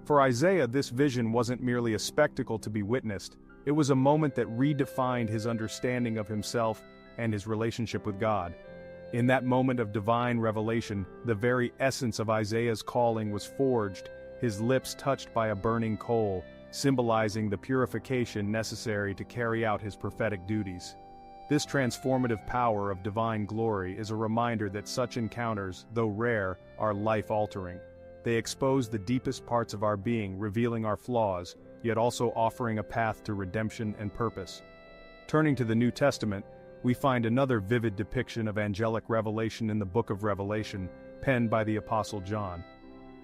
For Isaiah, this vision wasn't merely a spectacle to be witnessed, it was a moment that redefined his understanding of himself and his relationship with God. In that moment of divine revelation, the very essence of Isaiah's calling was forged, his lips touched by a burning coal, symbolizing the purification necessary to carry out his prophetic duties. This transformative power of divine glory is a reminder that such encounters, though rare, are life-altering. They expose the deepest parts of our being, revealing our flaws, yet also offering a path to redemption and purpose. Turning to the New Testament, we find another vivid depiction of angelic revelation in the book of Revelation, penned by the Apostle John.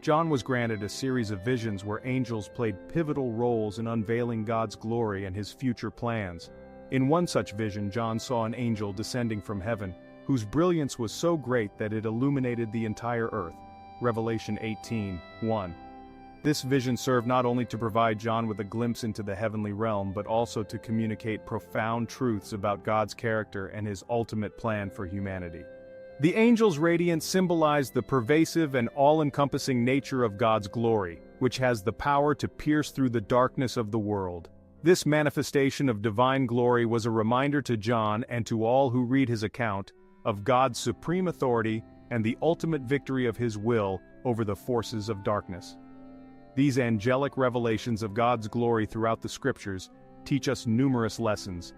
John was granted a series of visions where angels played pivotal roles in unveiling God's glory and His future plans. In one such vision, John saw an angel descending from heaven, whose brilliance was so great that it illuminated the entire earth. Revelation 18:1. This vision served not only to provide John with a glimpse into the heavenly realm but also to communicate profound truths about God's character and His ultimate plan for humanity. The angel's radiance symbolized the pervasive and all-encompassing nature of God's glory, which has the power to pierce through the darkness of the world. This manifestation of divine glory was a reminder to John and to all who read his account of God's supreme authority and the ultimate victory of his will over the forces of darkness. These angelic revelations of God's glory throughout the scriptures teach us numerous lessons.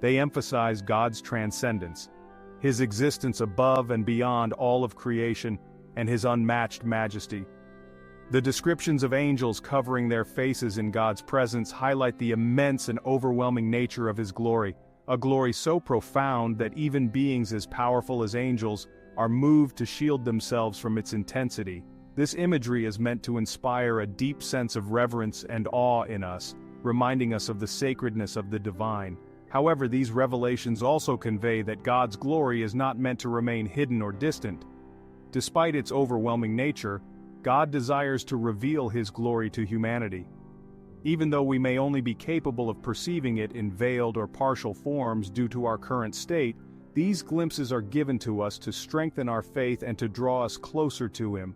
They emphasize God's transcendence, his existence above and beyond all of creation, and his unmatched majesty. The descriptions of angels covering their faces in God's presence highlight the immense and overwhelming nature of his glory, a glory so profound that even beings as powerful as angels are moved to shield themselves from its intensity. This imagery is meant to inspire a deep sense of reverence and awe in us, reminding us of the sacredness of the divine. However, these revelations also convey that God's glory is not meant to remain hidden or distant. Despite its overwhelming nature, God desires to reveal his glory to humanity. Even though we may only be capable of perceiving it in veiled or partial forms due to our current state, these glimpses are given to us to strengthen our faith and to draw us closer to him.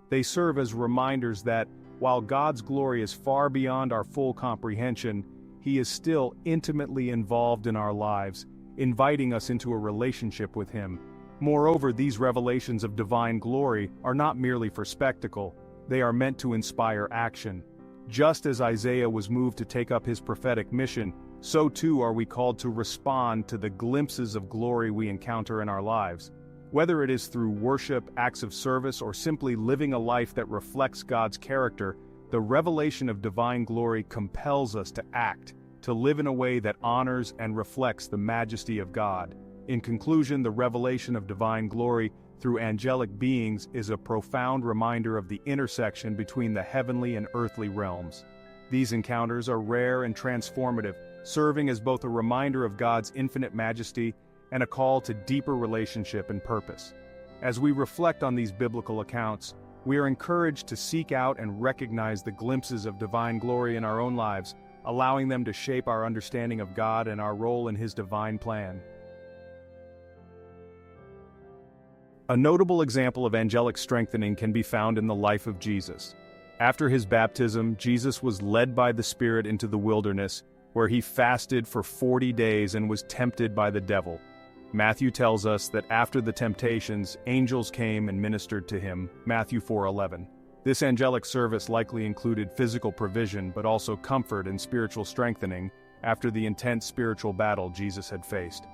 They serve as reminders that, while God's glory is far beyond our full comprehension, he is still intimately involved in our lives, inviting us into a relationship with him. Moreover, these revelations of divine glory are not merely for spectacle, they are meant to inspire action. Just as Isaiah was moved to take up his prophetic mission, so too are we called to respond to the glimpses of glory we encounter in our lives. Whether it is through worship, acts of service, or simply living a life that reflects God's character, the revelation of divine glory compels us to act, to live in a way that honors and reflects the majesty of God. In conclusion, the revelation of divine glory through angelic beings is a profound reminder of the intersection between the heavenly and earthly realms. These encounters are rare and transformative, serving as both a reminder of God's infinite majesty and a call to deeper relationship and purpose. As we reflect on these biblical accounts, we are encouraged to seek out and recognize the glimpses of divine glory in our own lives, allowing them to shape our understanding of God and our role in his divine plan. A notable example of angelic strengthening can be found in the life of Jesus. After his baptism, Jesus was led by the Spirit into the wilderness, where he fasted for 40 days and was tempted by the devil. Matthew tells us that after the temptations, angels came and ministered to him, Matthew 4:11. This angelic service likely included physical provision but also comfort and spiritual strengthening after the intense spiritual battle Jesus had faced.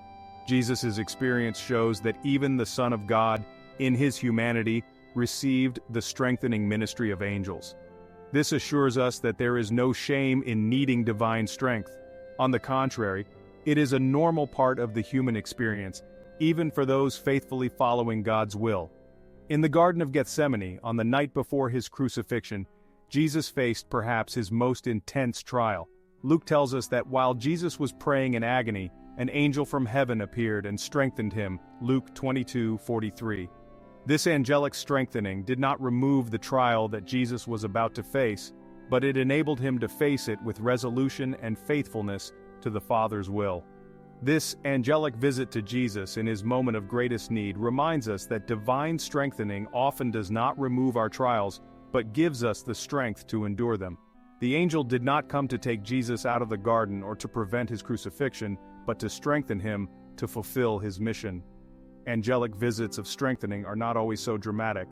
Jesus' experience shows that even the Son of God, in his humanity, received the strengthening ministry of angels. This assures us that there is no shame in needing divine strength. On the contrary, it is a normal part of the human experience, even for those faithfully following God's will. In the Garden of Gethsemane, on the night before his crucifixion, Jesus faced perhaps his most intense trial. Luke tells us that while Jesus was praying in agony, an angel from heaven appeared and strengthened him, Luke 22:43. This angelic strengthening did not remove the trial that Jesus was about to face, but it enabled him to face it with resolution and faithfulness to the Father's will. This angelic visit to Jesus in his moment of greatest need reminds us that divine strengthening often does not remove our trials, but gives us the strength to endure them. The angel did not come to take Jesus out of the garden or to prevent his crucifixion, but to strengthen him to fulfill his mission. Angelic visits of strengthening are not always so dramatic.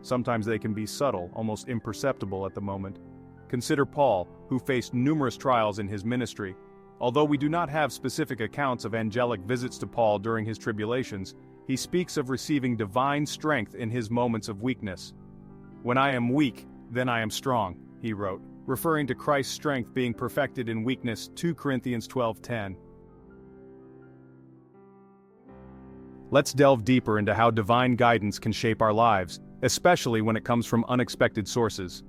Sometimes they can be subtle, almost imperceptible at the moment. Consider Paul, who faced numerous trials in his ministry. Although we do not have specific accounts of angelic visits to Paul during his tribulations, he speaks of receiving divine strength in his moments of weakness. "When I am weak, then I am strong," he wrote, referring to Christ's strength being perfected in weakness, 2 Corinthians 12:10. Let's delve deeper into how divine guidance can shape our lives, especially when it comes from unexpected sources.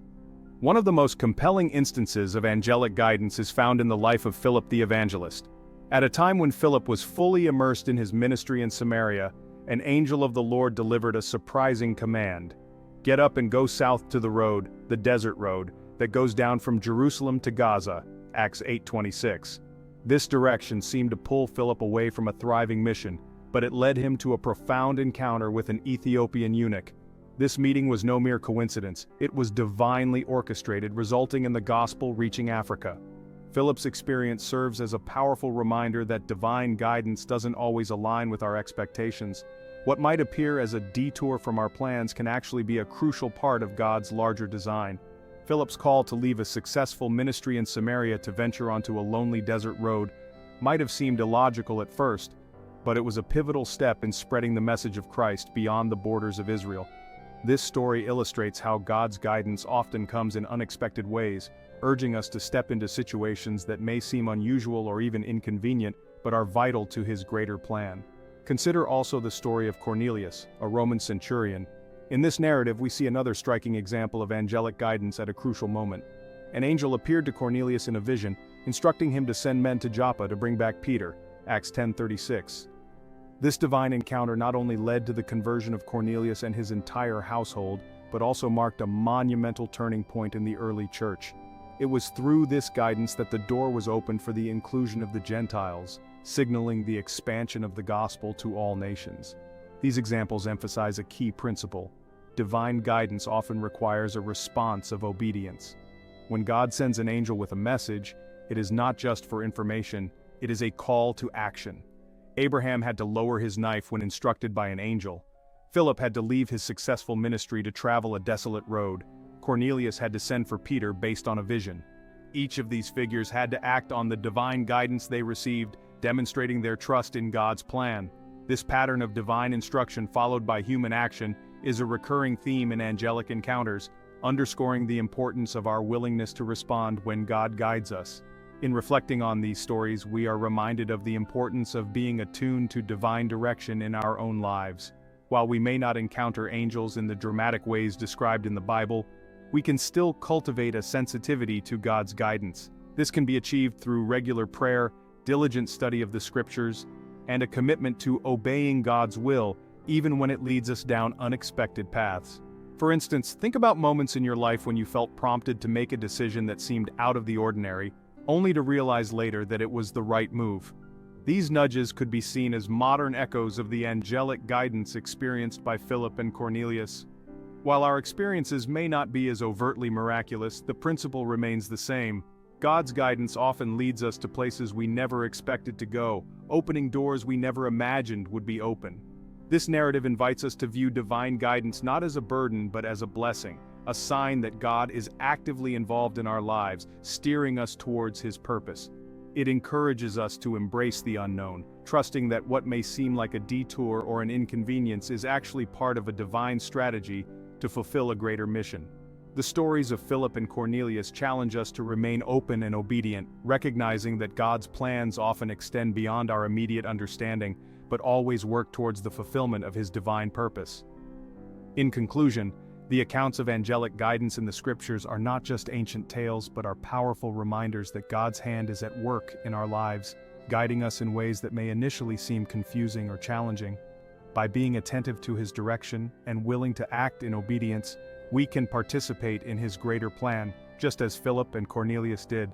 One of the most compelling instances of angelic guidance is found in the life of Philip the Evangelist. At a time when Philip was fully immersed in his ministry in Samaria, an angel of the Lord delivered a surprising command. "Get up and go south to the road, the desert road, that goes down from Jerusalem to Gaza," Acts 8:26. This direction seemed to pull Philip away from a thriving mission, but it led him to a profound encounter with an Ethiopian eunuch. This meeting was no mere coincidence, it was divinely orchestrated, resulting in the gospel reaching Africa. Philip's experience serves as a powerful reminder that divine guidance doesn't always align with our expectations. What might appear as a detour from our plans can actually be a crucial part of God's larger design. Philip's call to leave a successful ministry in Samaria to venture onto a lonely desert road might have seemed illogical at first, but it was a pivotal step in spreading the message of Christ beyond the borders of Israel. This story illustrates how God's guidance often comes in unexpected ways, urging us to step into situations that may seem unusual or even inconvenient, but are vital to His greater plan. Consider also the story of Cornelius, a Roman centurion. In this narrative, we see another striking example of angelic guidance at a crucial moment. An angel appeared to Cornelius in a vision, instructing him to send men to Joppa to bring back Peter, Acts 10:36. This divine encounter not only led to the conversion of Cornelius and his entire household, but also marked a monumental turning point in the early church. It was through this guidance that the door was opened for the inclusion of the Gentiles, signaling the expansion of the gospel to all nations. These examples emphasize a key principle. Divine guidance often requires a response of obedience. When God sends an angel with a message, it is not just for information, it is a call to action. Abraham had to lower his knife when instructed by an angel. Philip had to leave his successful ministry to travel a desolate road. Cornelius had to send for Peter based on a vision. Each of these figures had to act on the divine guidance they received, demonstrating their trust in God's plan. This pattern of divine instruction followed by human action is a recurring theme in angelic encounters, underscoring the importance of our willingness to respond when God guides us. In reflecting on these stories, we are reminded of the importance of being attuned to divine direction in our own lives. While we may not encounter angels in the dramatic ways described in the Bible, we can still cultivate a sensitivity to God's guidance. This can be achieved through regular prayer, diligent study of the scriptures, and a commitment to obeying God's will, even when it leads us down unexpected paths. For instance, think about moments in your life when you felt prompted to make a decision that seemed out of the ordinary, only to realize later that it was the right move. These nudges could be seen as modern echoes of the angelic guidance experienced by Philip and Cornelius. While our experiences may not be as overtly miraculous, the principle remains the same. God's guidance often leads us to places we never expected to go, opening doors we never imagined would be open. This narrative invites us to view divine guidance not as a burden but as a blessing, a sign that God is actively involved in our lives, steering us towards His purpose. It encourages us to embrace the unknown, trusting that what may seem like a detour or an inconvenience is actually part of a divine strategy to fulfill a greater mission. The stories of Philip and Cornelius challenge us to remain open and obedient, recognizing that God's plans often extend beyond our immediate understanding, but always work towards the fulfillment of His divine purpose. In conclusion, the accounts of angelic guidance in the scriptures are not just ancient tales but are powerful reminders that God's hand is at work in our lives, guiding us in ways that may initially seem confusing or challenging. By being attentive to His direction and willing to act in obedience, we can participate in His greater plan, just as Philip and Cornelius did.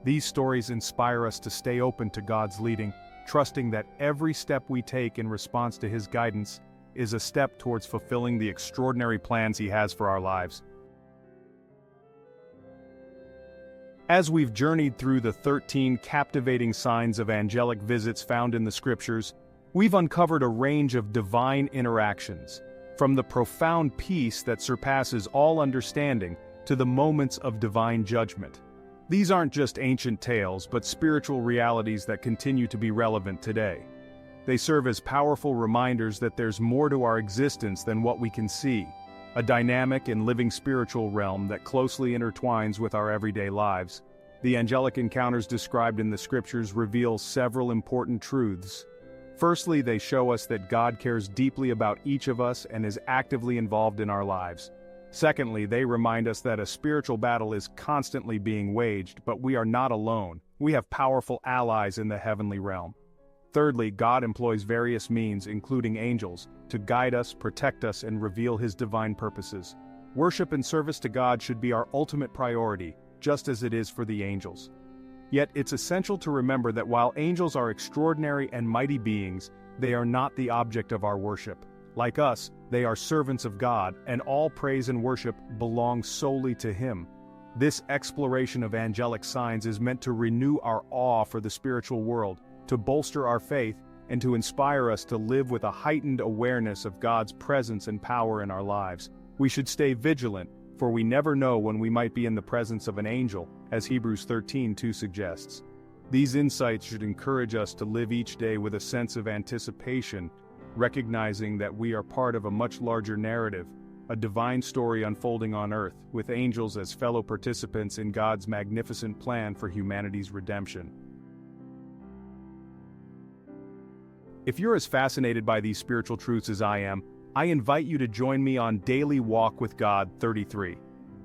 These stories inspire us to stay open to God's leading, trusting that every step we take in response to His guidance is a step towards fulfilling the extraordinary plans He has for our lives. As we've journeyed through the 13 captivating signs of angelic visits found in the scriptures, we've uncovered a range of divine interactions, from the profound peace that surpasses all understanding to the moments of divine judgment. These aren't just ancient tales but spiritual realities that continue to be relevant today. They serve as powerful reminders that there's more to our existence than what we can see, a dynamic and living spiritual realm that closely intertwines with our everyday lives. The angelic encounters described in the scriptures reveal several important truths. Firstly, they show us that God cares deeply about each of us and is actively involved in our lives. Secondly, they remind us that a spiritual battle is constantly being waged, but we are not alone. We have powerful allies in the heavenly realm. Thirdly, God employs various means, including angels, to guide us, protect us, and reveal His divine purposes. Worship and service to God should be our ultimate priority, just as it is for the angels. Yet it's essential to remember that while angels are extraordinary and mighty beings, they are not the object of our worship. Like us, they are servants of God, and all praise and worship belongs solely to Him. This exploration of angelic signs is meant to renew our awe for the spiritual world, to bolster our faith, and to inspire us to live with a heightened awareness of God's presence and power in our lives. We should stay vigilant, for we never know when we might be in the presence of an angel, as Hebrews 13:2 suggests. These insights should encourage us to live each day with a sense of anticipation, recognizing that we are part of a much larger narrative, a divine story unfolding on earth, with angels as fellow participants in God's magnificent plan for humanity's redemption. If you're as fascinated by these spiritual truths as I am, I invite you to join me on Daily Walk with God 33.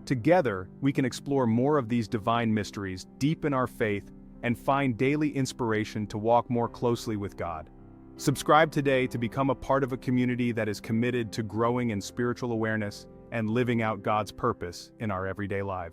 Together, we can explore more of these divine mysteries, deepen our faith, and find daily inspiration to walk more closely with God. Subscribe today to become a part of a community that is committed to growing in spiritual awareness and living out God's purpose in our everyday lives.